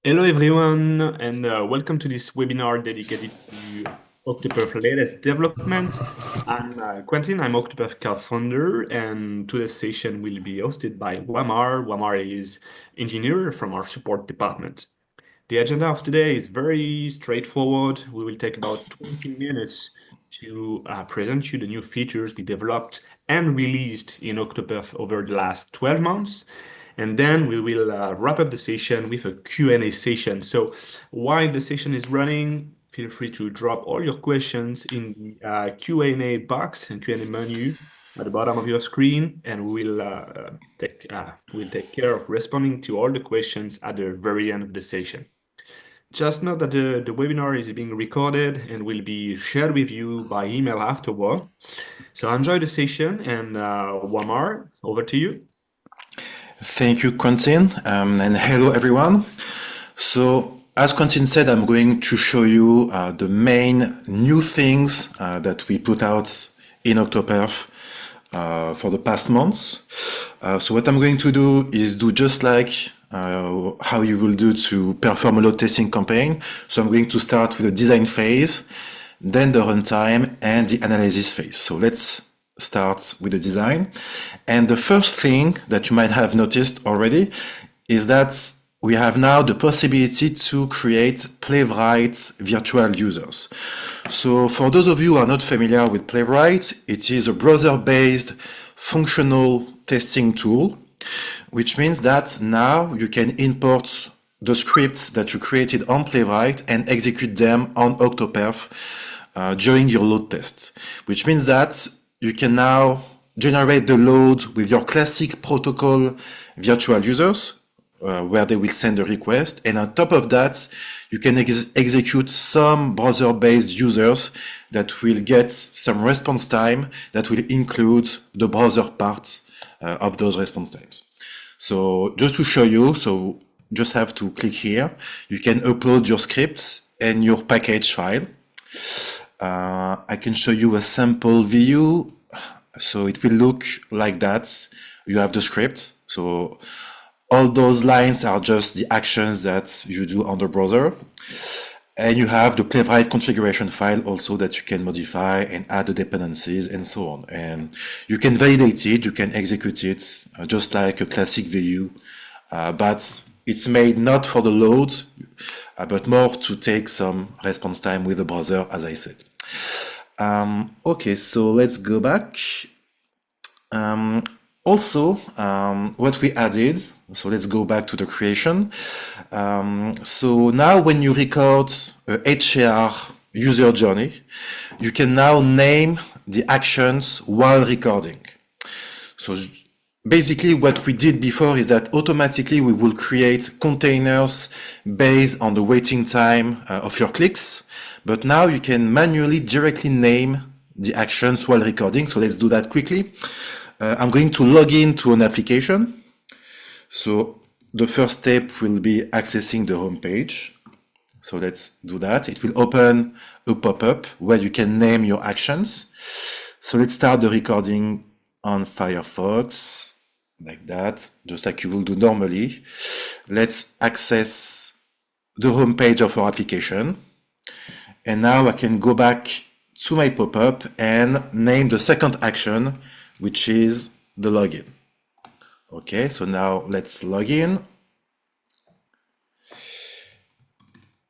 Hello everyone, and welcome to this webinar dedicated to Octopath latest development. I'm Quentin, I'm Octopath co-founder, and today's session will be hosted by Wamar. Wamar is engineer from our support department. The agenda of today is very straightforward. We will take about 20 minutes to present you the new features we developed and released in Octopath over the last 12 months. And then we will wrap up the session with a Q&A session. So while the session is running, feel free to drop all your questions in the Q&A box and Q&A menu at the bottom of your screen, and we'll take care of responding to all the questions at the very end of the session. Just note that the webinar is being recorded and will be shared with you by email afterward. So enjoy the session, and Wamar, over to you. Thank you, Quentin, and hello, everyone. So, as Quentin said, I'm going to show you the main new things that we put out in Octopath for the past months. So what I'm going to do is do just like how you will do to perform a load testing campaign. So I'm going to start with the design phase, then the runtime, and the analysis phase. So let's start with the design. And the first thing that you might have noticed already is that we have now the possibility to create Playwright virtual users. So for those of you who are not familiar with Playwright, it is a browser-based functional testing tool, which means that now you can import the scripts that you created on Playwright and execute them on Octopath during your load tests, which means that you can now generate the load with your classic protocol virtual users, where they will send a request. And on top of that, you can execute some browser-based users that will get some response time that will include the browser part of those response times. So just to show you, so just have to click here. You can upload your scripts and your package file. I can show you a sample view. So it will look like that. You have the script. So all those lines are just the actions that you do on the browser. And you have the Playwright configuration file also that you can modify and add the dependencies and so on. And you can validate it, you can execute it just like a classic VU, but it's made not for the load, but more to take some response time with the browser, as I said. Okay, so let's go back. Also, what we added, so let's go back to the creation. So now when you record a HAR user journey, you can now name the actions while recording. So basically what we did before is that automatically we will create containers based on the waiting time of your clicks. But now you can manually directly name the actions while recording. So let's do that quickly. I'm going to log into an application. So the first step will be accessing the home page. So let's do that. It will open a pop-up where you can name your actions. So let's start the recording on Firefox, like that, just like you will do normally. Let's access the home page of our application. And now I can go back to my pop-up and name the second action, which is the login. Okay, so now let's log in.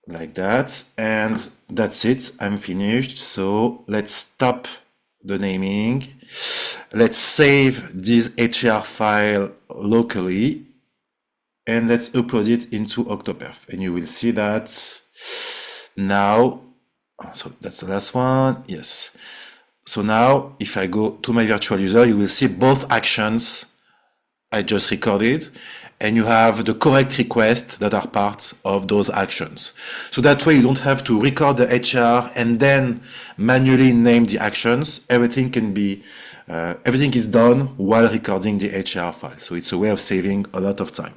Like that, and that's it, I'm finished. So let's stop the naming. Let's save this HR file locally, and let's upload it into Octopath. And you will see that now, so that's the last one, yes. So now, if I go to my virtual user, you will see both actions I just recorded, and you have the correct requests that are part of those actions. So that way you don't have to record the HR and then manually name the actions. Everything can be, everything is done while recording the HR file. So it's a way of saving a lot of time.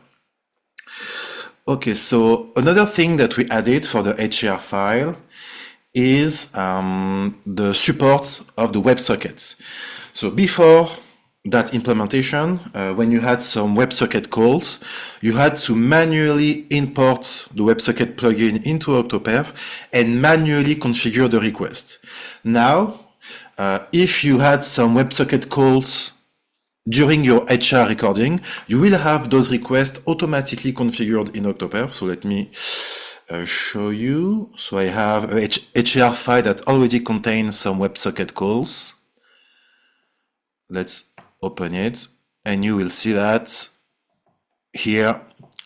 Okay, so another thing that we added for the HR file is the support of the WebSockets. So before, that implementation, when you had some WebSocket calls, you had to manually import the WebSocket plugin into Octoperf and manually configure the request. Now, if you had some WebSocket calls during your HR recording, you will have those requests automatically configured in Octoperf. So let me show you. So I have a HR file that already contains some WebSocket calls. Let's open it, and you will see that here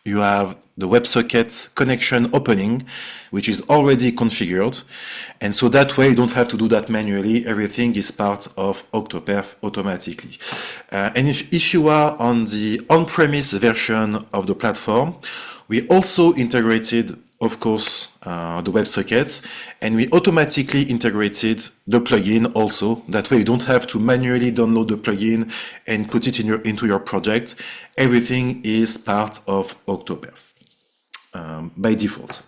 you have the WebSocket connection opening, which is already configured. And so that way you don't have to do that manually. Everything is part of Octoperf automatically. And if you are on the on-premise version of the platform, we also integrated, of course, the WebSockets, and we automatically integrated the plugin also. That way you don't have to manually download the plugin and put it into your project. Everything is part of Octoperf by default.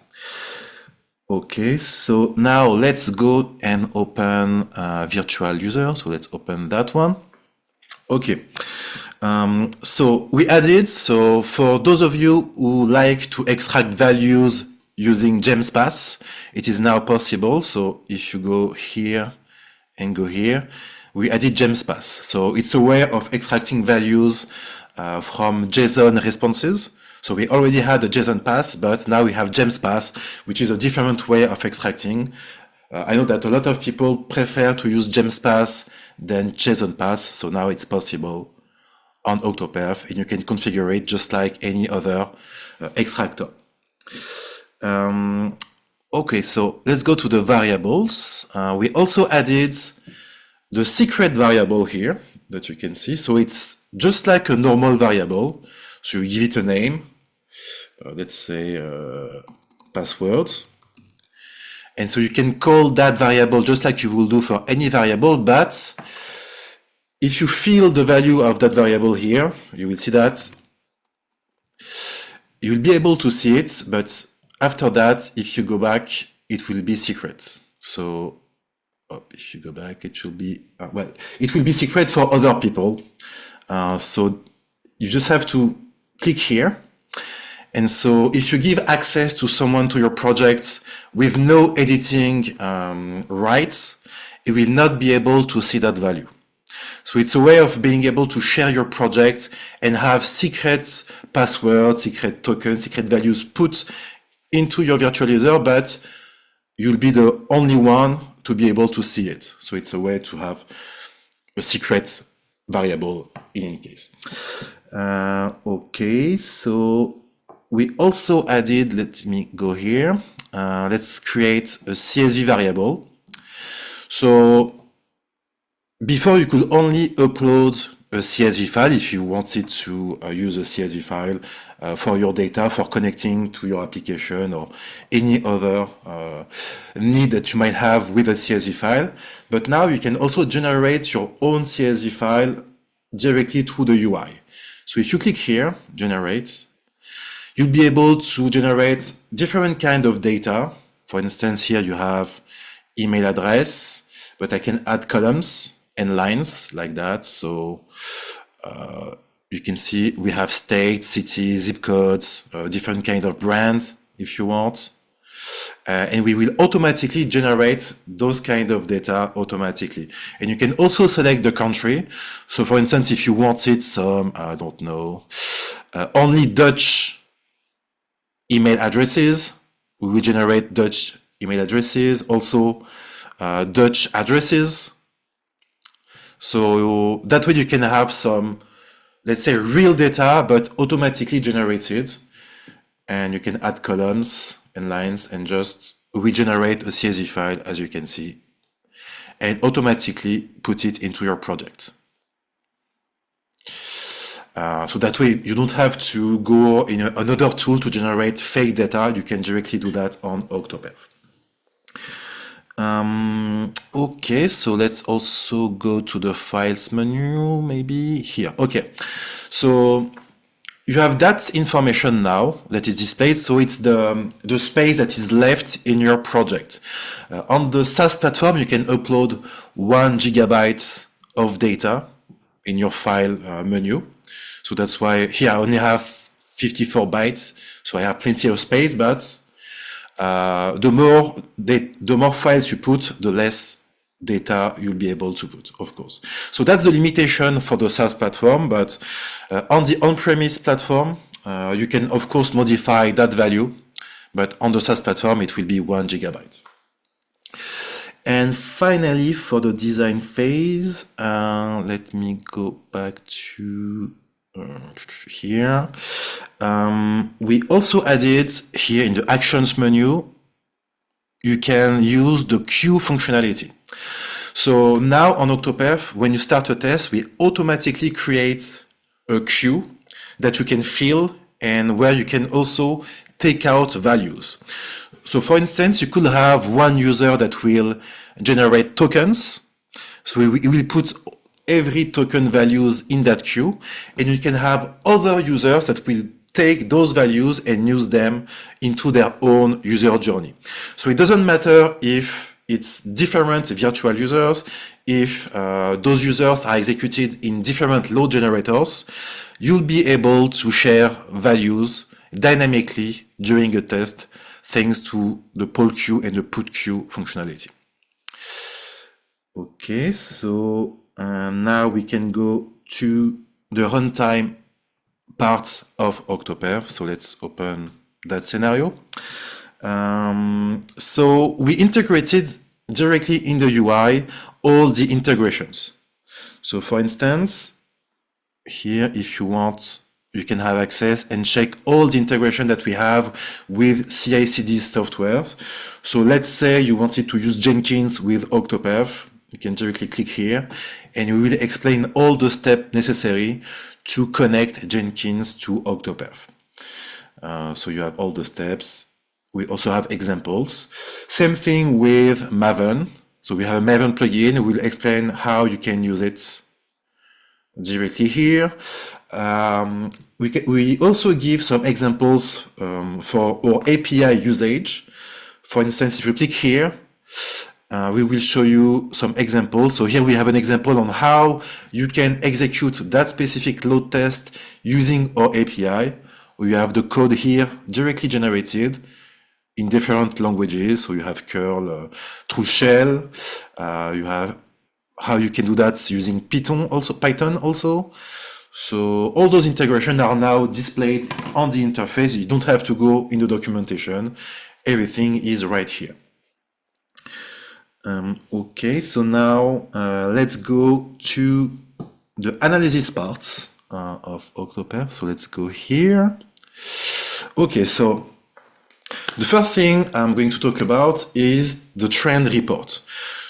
Okay, so now let's go and open virtual user. So let's open that one. Okay. So we added, so for those of you who like to extract values using GemsPass, it is now possible. So if you go here and go here, we added GemsPass. So it's a way of extracting values from JSON responses. So we already had a JSON pass, but now we have GemsPass, which is a different way of extracting. I know that a lot of people prefer to use GemsPass than JSON pass, so now it's possible on Octoperf, and you can configure it just like any other extractor. Okay, so let's go to the variables. We also added the secret variable here that you can see. So it's just like a normal variable. So you give it a name, let's say password. And so you can call that variable just like you will do for any variable, but if you fill the value of that variable here, you will see that you will be able to see it, but after that, if you go back, it will be secret. So if you go back, it will be, well, it will be secret for other people. So you just have to click here. And so if you give access to someone to your project with no editing rights, it will not be able to see that value. So it's a way of being able to share your project and have secret passwords, secret tokens, secret values put into your virtual user, but you'll be the only one to be able to see it. So it's a way to have a secret variable in any case. Okay, so we also added, let me go here. Let's create a CSV variable. So before you could only upload a CSV file if you wanted to use a CSV file for your data, for connecting to your application or any other need that you might have with a CSV file. But now you can also generate your own CSV file directly through the UI. So if you click here, generate, you'll be able to generate different kind of data. For instance, here you have email address, but I can add columns and lines like that. So you can see we have state, city, zip codes, different kind of brand if you want. And we will automatically generate those kind of data automatically. And you can also select the country. So for instance, if you wanted some, I don't know, only Dutch email addresses, we will generate Dutch email addresses, also Dutch addresses. So that way you can have some, let's say, real data, but automatically generated. And you can add columns and lines and just regenerate a CSV file, as you can see, and automatically put it into your project. So that way you don't have to go in another tool to generate fake data. You can directly do that on Octoperf. Okay, so let's also go to the files menu, maybe here. Okay, so you have that information now that is displayed. So it's the space that is left in your project. On the SaaS platform, you can upload 1 GB of data in your file menu. So that's why here I only have 54 bytes. So I have plenty of space, but the more files you put, the less data you'll be able to put, of course. So that's the limitation for the SaaS platform, but on the on-premise platform, you can, of course, modify that value, but on the SaaS platform, it will be 1 gigabyte. And finally, for the design phase, let me go back to here. We also added here in the Actions menu, you can use the queue functionality. So now on Octoperf, when you start a test, we automatically create a queue that you can fill and where you can also take out values. So for instance, you could have one user that will generate tokens. So we will put every token values in that queue, and you can have other users that will take those values and use them into their own user journey. So it doesn't matter if it's different virtual users, if those users are executed in different load generators, you'll be able to share values dynamically during a test thanks to the poll queue and the put queue functionality. Okay, so now we can go to the runtime parts of Octoperf. So let's open that scenario. So we integrated directly in the UI all the integrations. So for instance, here, if you want, you can have access and check all the integration that we have with CI/CD software. So let's say you wanted to use Jenkins with Octoperf. You can directly click here, and we will explain all the steps necessary to connect Jenkins to Octoperf. So you have all the steps. We also have examples. Same thing with Maven. So we have a Maven plugin. We'll explain how you can use it directly here. We also give some examples for our API usage. For instance, if you click here, we will show you some examples. So here we have an example on how you can execute that specific load test using our API. We have the code here directly generated in different languages. So you have curl through shell. You have how you can do that using Python also. So all those integrations are now displayed on the interface. You don't have to go in the documentation. Everything is right here. Okay, so now let's go to the analysis part of Octoperf. So let's go here. Okay, so the first thing I'm going to talk about is the trend report.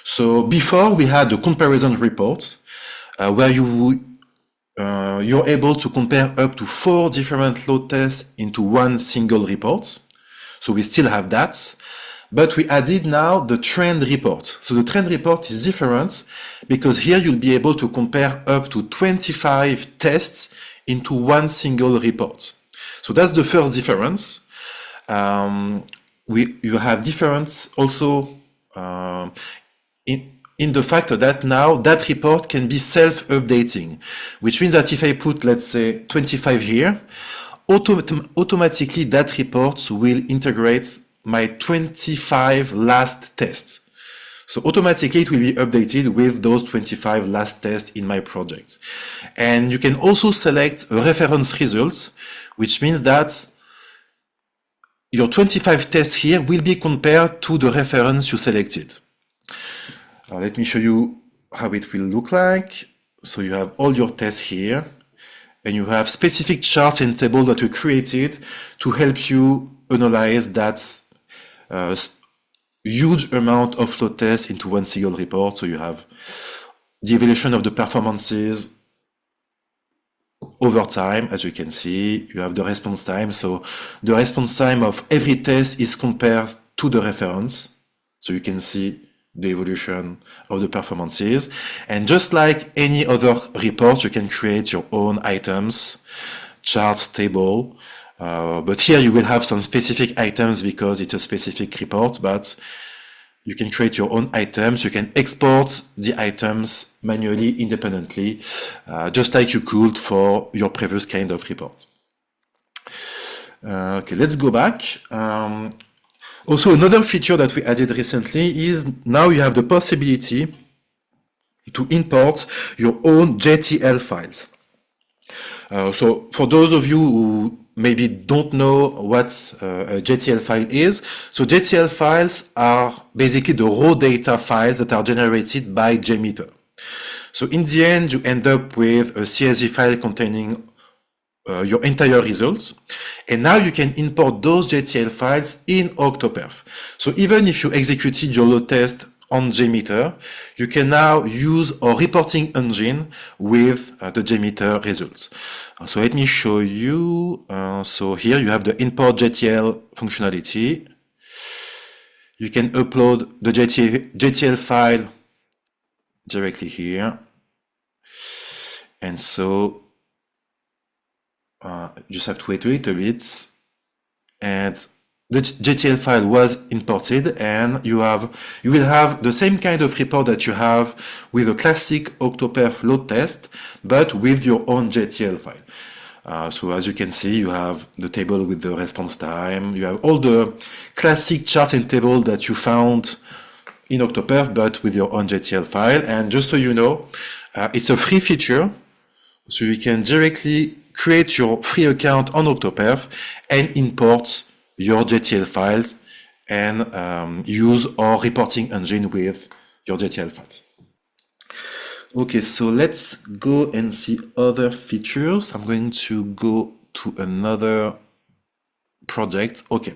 So before we had the comparison report where you're able to compare up to 4 different load tests into one single report. So we still have that. But we added now the trend report. So the trend report is different because here you'll be able to compare up to 25 tests into one single report. So that's the first difference. You have difference also in the fact that now that report can be self-updating, which means that if I put, let's say, 25 here, automatically that report will integrate my 25 last tests. So automatically it will be updated with those 25 last tests in my project. And you can also select a reference result, which means that your 25 tests here will be compared to the reference you selected. Let me show you how it will look like. So you have all your tests here, and you have specific charts and tables that you created to help you analyze that huge amount of load tests into one single report. So you have the evaluation of the performances over time, as you can see. You have the response time. So the response time of every test is compared to the reference. So you can see the evolution of the performances. And just like any other report, you can create your own items, charts, table. But here you will have some specific items because it's a specific report, but You can create your own items. You can export the items manually, independently, just like you could for your previous kind of report. Okay, let's go back. Also, another feature that we added recently is now you have the possibility to import your own JTL files. So for those of you who maybe don't know what a JTL file is, so JTL files are basically the raw data files that are generated by JMeter. So in the end, you end up with a CSV file containing your entire results. And now you can import those JTL files in Octoperf. So even if you executed your load test on JMeter, you can now use our reporting engine with the JMeter results. So let me show you. So here you have the import JTL functionality. You can upload the JTL file directly here. And so you just have to wait a little bit, and the JTL file was imported, and you will have the same kind of report that you have with a classic Octoperf load test, but with your own JTL file. So as you can see, you have the table with the response time, you have all the classic charts and tables that you found in Octoperf, but with your own JTL file. And just so you know, it's a free feature, so you can directly create your free account on Octoperf and import your JTL files and use our reporting engine with your JTL files. Okay, so let's go and see other features. I'm going to go to another project. Okay,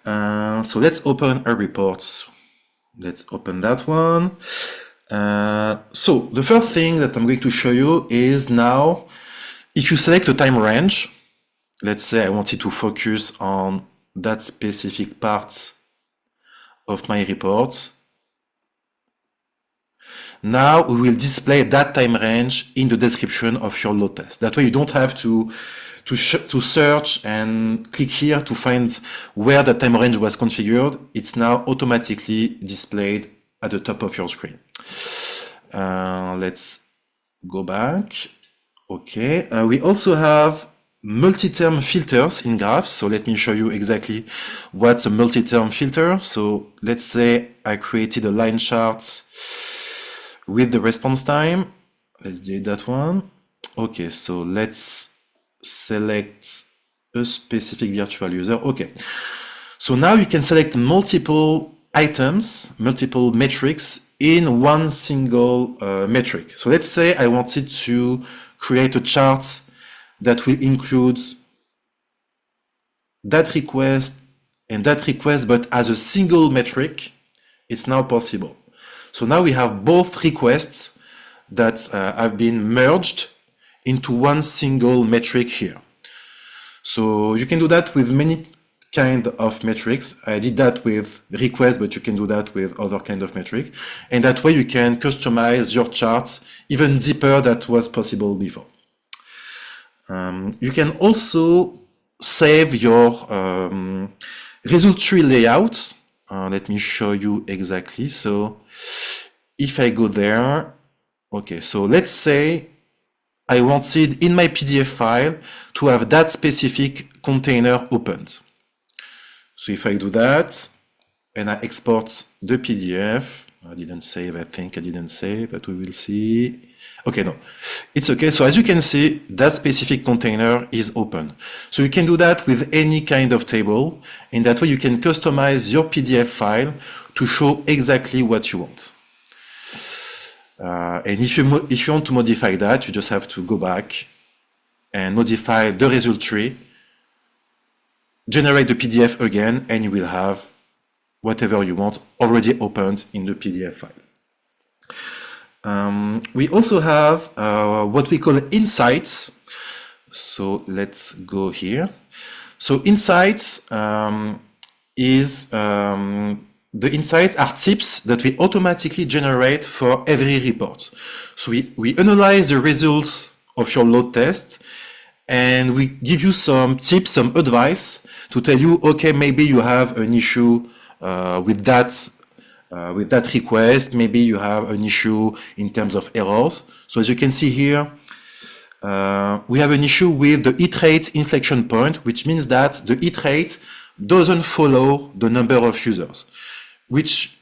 so let's open a report. Let's open that one. So the first thing that I'm going to show you is now, if you select a time range, let's say I wanted to focus on that specific part of my report. Now we will display that time range in the description of your load test. That way you don't have to search and click here to find where the time range was configured. It's now automatically displayed at the top of your screen. Let's go back. Okay, we also have multi-term filters in graphs. So let me show you exactly what's a multi-term filter. So let's say I created a line chart with the response time. Let's delete that one. Okay, so let's select a specific virtual user. Okay, so now you can select multiple items, multiple metrics in one single metric. So let's say I wanted to create a chart that will include that request and that request, but as a single metric. It's now possible. So now we have both requests that have been merged into one single metric here. So you can do that with many kind of metrics. I did that with requests, but you can do that with other kind of metric. And that way you can customize your charts even deeper than was possible before. You can also save your result tree layout. Let me show you exactly. So if I go there, okay, so let's say I wanted in my PDF file to have that specific container opened. So if I do that and I export the PDF, I didn't save, I think I didn't save, but we will see. Okay, no, it's okay. So as you can see, that specific container is open. So you can do that with any kind of table. In that way, you can customize your PDF file to show exactly what you want. And if you want to modify that, you just have to go back and modify the result tree, generate the PDF again, and you will have whatever you want already opened in the PDF file. We also have what we call insights. So let's go here. So insights is the insights are tips that we automatically generate for every report. So we analyze the results of your load test and we give you some tips, some advice to tell you, okay, maybe you have an issue with that with that request, maybe you have an issue in terms of errors. So as you can see here, we have an issue with the hit rate inflection point, which means that the hit rate doesn't follow the number of users, which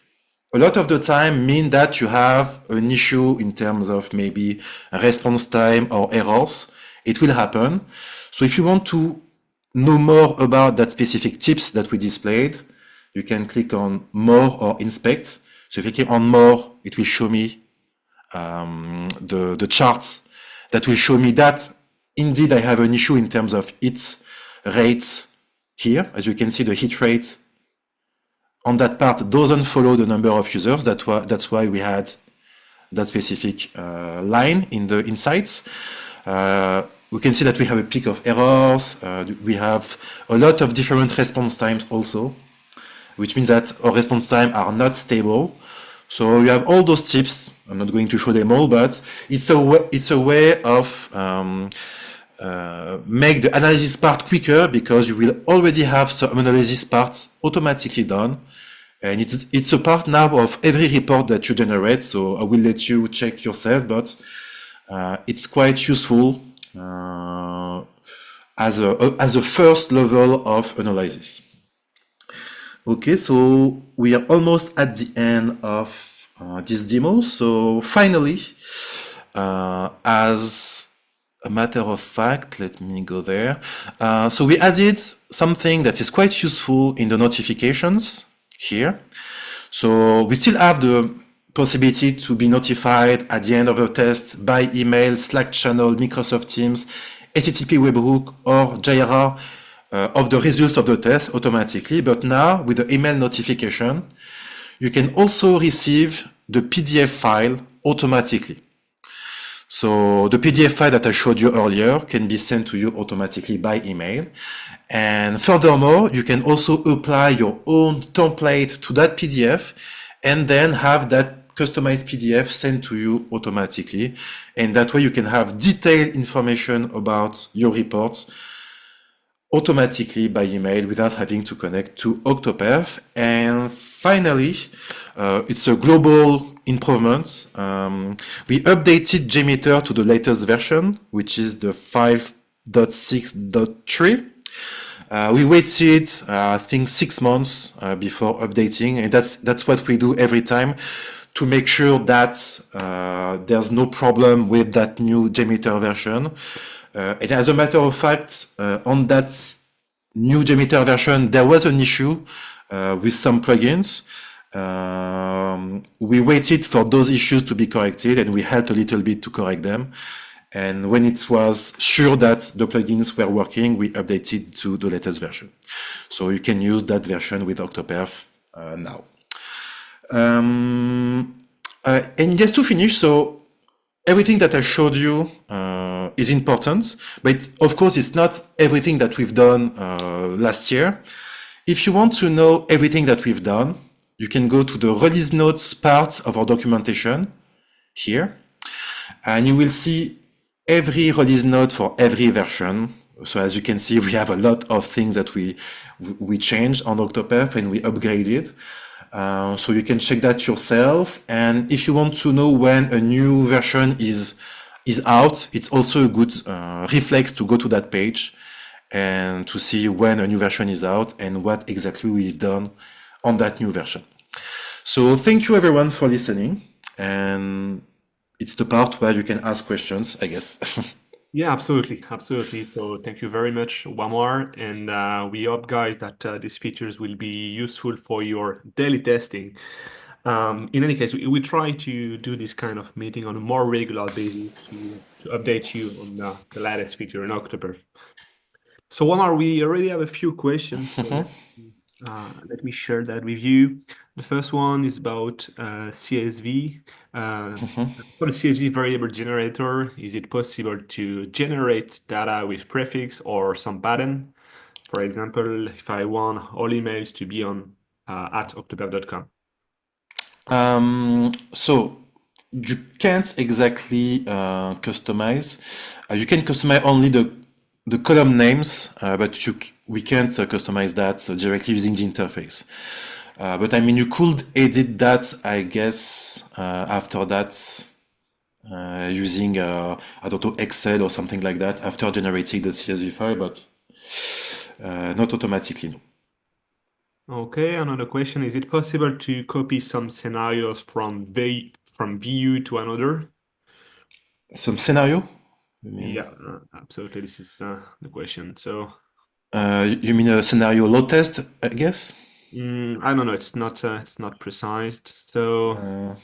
a lot of the time mean that you have an issue in terms of maybe response time or errors. It will happen. So if you want to know more about that specific tips that we displayed, you can click on more or inspect. So if you click on more, it will show me the charts that will show me that indeed I have an issue in terms of hit rates here. As you can see, the hit rate on that part doesn't follow the number of users. That's why we had that specific line in the insights. We can see that we have a peak of errors. We have a lot of different response times also, which means that our response time are not stable. So you have all those tips. I'm not going to show them all, but it's a way of make the analysis part quicker, because you will already have some analysis parts automatically done. And it's a part now of every report that you generate. So I will let you check yourself, but it's quite useful as a first level of analysis. Okay, so we are almost at the end of this demo. So finally, as a matter of fact, let me go there. So we added something that is quite useful in the notifications here. So we still have the possibility to be notified at the end of a test by email, Slack channel, Microsoft Teams, HTTP webhook, or Jira of the results of the test automatically. But now with the email notification, you can also receive the PDF file automatically. So the PDF file that I showed you earlier can be sent to you automatically by email. And furthermore, you can also apply your own template to that PDF and then have that customized PDF sent to you automatically. And that way you can have detailed information about your reports automatically by email without having to connect to Octoperf. And finally, it's a global improvement. We updated JMeter to the latest version, which is the 5.6.3. We waited, I think, 6 months before updating, and that's what we do every time to make sure that there's no problem with that new JMeter version. And as a matter of fact, on that new JMeter version, there was an issue with some plugins. We waited for those issues to be corrected, and we helped a little bit to correct them. And when it was sure that the plugins were working, we updated to the latest version. So you can use that version with Octoperf now. And just to finish, so everything that I showed you is important, but of course it's not everything that we've done last year. If you want to know everything that we've done, you can go to the release notes part of our documentation here, and you will see every release note for every version. So as you can see, we have a lot of things that we changed on Octoperf and we upgraded. So you can check that yourself. And if you want to know when a new version is out, it's also a good reflex to go to that page and to see when a new version is out and what exactly we've done on that new version. So thank you everyone for listening, and it's the part where you can ask questions, I guess. Yeah, absolutely. So thank you very much, Wamar. And we hope, guys, that these features will be useful for your daily testing. In any case, we try to do this kind of meeting on a more regular basis to update you on the latest feature in October. So Wamar, we already have a few questions. So let me share that with you. The first one is about CSV. For the CSV variable generator, is it possible to generate data with prefix or some pattern? For example, if I want all emails to be on at october.com. So you can't exactly customize. You can customize only the column names, but we can't customize that directly using the interface. But I mean, you could edit that, I guess, after that, using, I don't know, Excel or something like that after generating the CSV file, but not automatically, no. Okay, another question. Is it possible to copy some scenarios from view to another? Some scenario? You mean, Yeah, absolutely. This is the question. So, you mean a scenario load test, I guess? I don't know. It's not precise. So,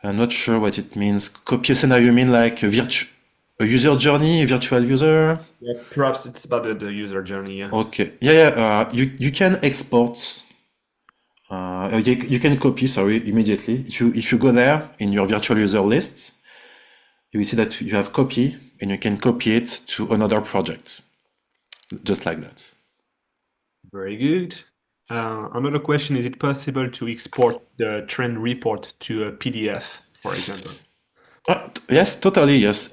I'm not sure what it means. Copy a scenario, you mean like a user journey, a virtual user? yeah, perhaps it's about the user journey. Yeah. Okay. Yeah, yeah. You can export. You can copy. Sorry, immediately. If you go there in your virtual user list, you will see that you have copy, and you can copy it to another project, just like that. Very good. Another question, is it possible to export the trend report to a PDF, for example? Yes, totally. Yes,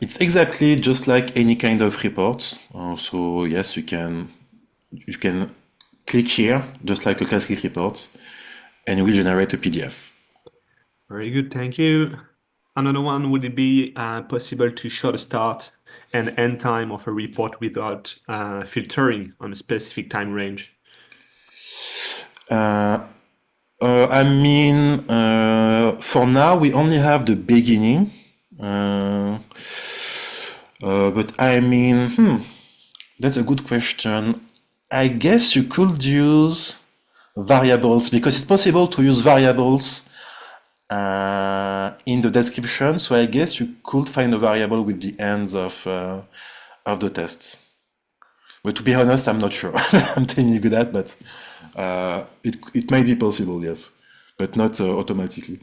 it's exactly just like any kind of report. So yes, you can click here, just like a classic report, and it will generate a PDF. Very good, thank you. Another one, would it be possible to show the start and end time of a report without filtering on a specific time range? Uh, I mean, for now we only have the beginning, uh, but I mean, that's a good question. I guess you could use variables because it's possible to use variables in the description. So I guess you could find a variable with the ends of the tests. But to be honest, I'm not sure. I'm telling you that, but it might be possible, yes, but not automatically.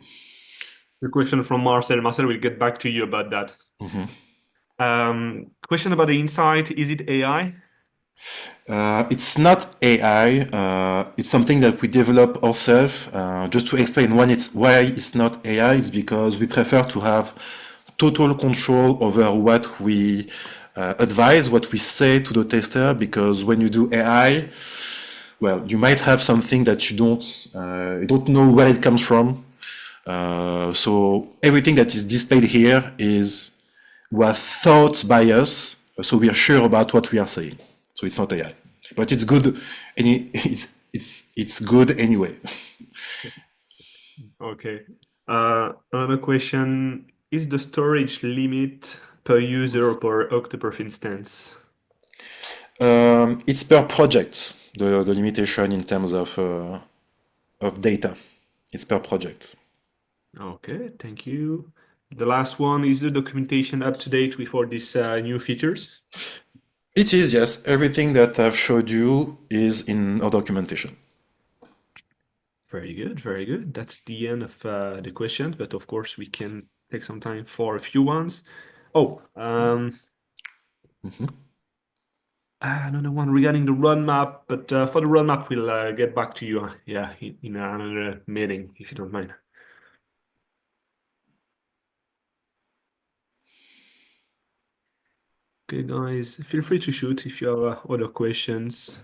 The question from Marcel. Marcel, will get back to you about that. Question about the insight. Is it AI? It's not AI. It's something that we develop ourselves. Just to explain why it's not AI, it's because we prefer to have total control over what we advise, what we say to the tester. Because when you do AI, well, you might have something that you don't know where it comes from. So everything that is displayed here was thought by us, so we are sure about what we are saying. So it's not AI, but it's good. And it's good anyway. Okay. Another question, is the storage limit per user or per Octoperf instance? It's per project. The limitation in terms of data. It's per project. Okay, thank you. The last one, is the documentation up to date with all these new features? It is, yes. Everything that I've showed you is in our documentation. Very good, very good. That's the end of the questions, but of course we can take some time for a few ones. Oh, another one regarding the roadmap, but for the roadmap, we'll get back to you, yeah, in another meeting, if you don't mind. Okay, guys, feel free to shoot if you have other questions.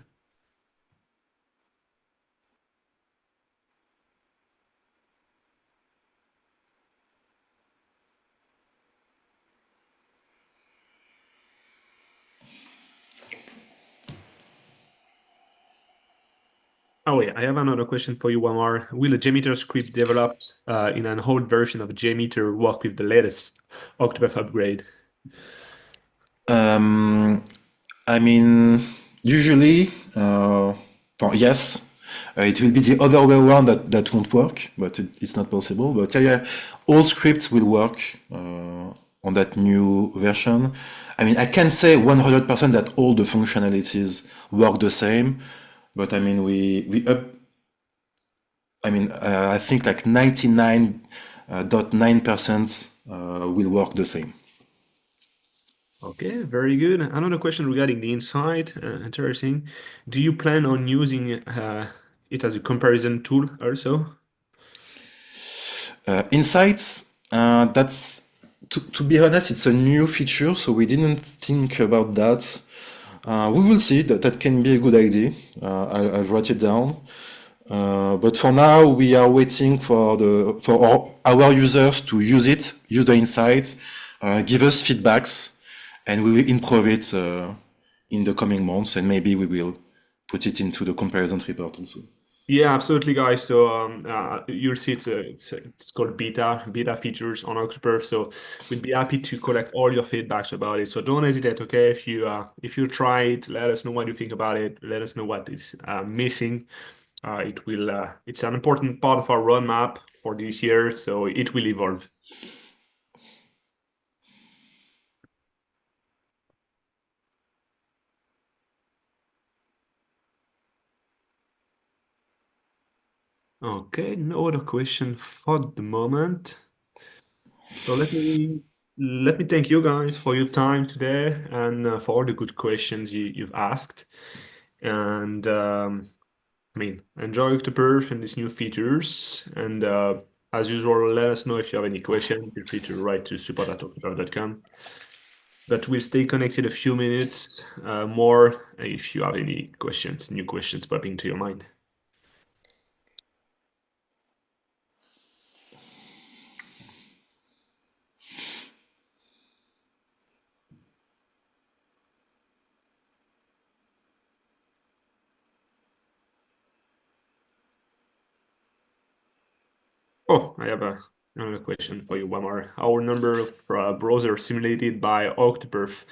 Oh yeah, I have another question for you, one more. Will a JMeter script developed in an old version of JMeter work with the latest Octopath upgrade? Um, I mean, usually, yes, it will be the other way around that won't work, but it's not possible. But yeah, yeah, all scripts will work on that new version. I mean, I can't say 100% that all the functionalities work the same, but I mean, we up. I mean, I think like 99.9% will work the same. Okay, very good. Another question regarding the insight. Interesting. Do you plan on using it as a comparison tool also? Insights, to be honest, it's a new feature, so we didn't think about that. We will see. That can be a good idea. I'll write it down. But for now, we are waiting for our users to use it, use the insights, give us feedbacks, and we will improve it in the coming months, and maybe we will put it into the comparison report also. Yeah, absolutely, guys. So you'll see it's called beta features on October. So we'd be happy to collect all your feedbacks about it. So don't hesitate, okay? If you try it, let us know what you think about it. Let us know what is missing. It's an important part of our roadmap for this year, so it will evolve. Okay, no other question for the moment. So let me thank you guys for your time today and for all the good questions you've asked. And enjoy Octoperf and these new features. And as usual, let us know if you have any questions. Feel free to write to support@octoperf.com. But we'll stay connected a few minutes more if you have any questions, new questions popping to your mind. Oh, I have another question for you, Wamar. Our number of browsers simulated by Octoperf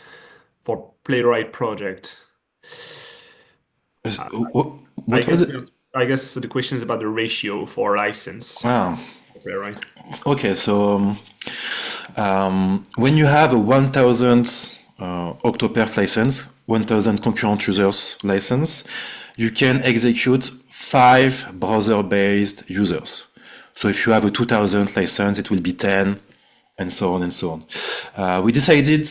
for Playwright project. I, I What was guess it? I guess the question is about the ratio for license Ah, for Playwright. okay. So when you have a 1,000 Octoperf license, 1,000 concurrent users license, you can execute 5 browser-based users. So if you have a 2,000 license, it will be 10, and so on and so on. We decided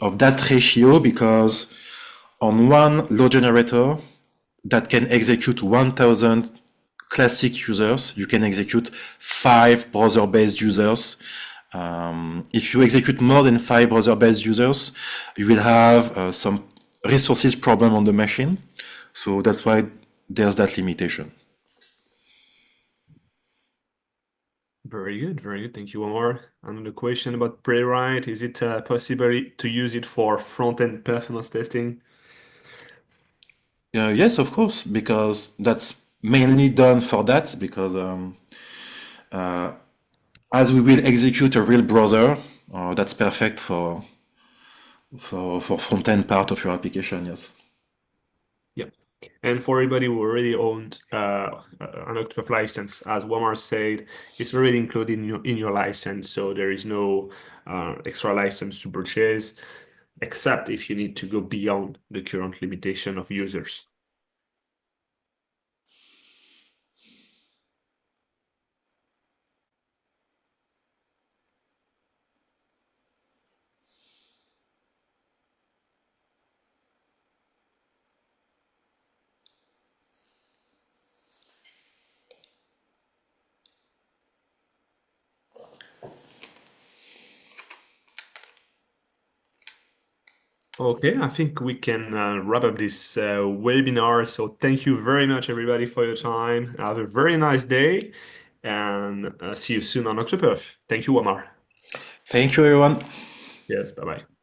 of that ratio because on one load generator that can execute 1,000 classic users, you can execute 5 browser-based users. If you execute more than 5 browser-based users, you will have some resources problem on the machine. So that's why there's that limitation. Very good, very good. Thank you, Omar. Another question about Playwright. Is it possible to use it for front-end performance testing? Yes, of course, because that's mainly done for that, because as we will execute a real browser, that's perfect for front-end part of your application, yes. Yeah. And for everybody who already owned an Octopus license, as Wamar said, it's already included in your license, so there is no extra license to purchase, except if you need to go beyond the current limitation of users. Okay, I think we can wrap up this webinar. So thank you very much, everybody, for your time. Have a very nice day, and see you soon on Octopuff. Thank you, Omar. Thank you, everyone. Yes, bye-bye.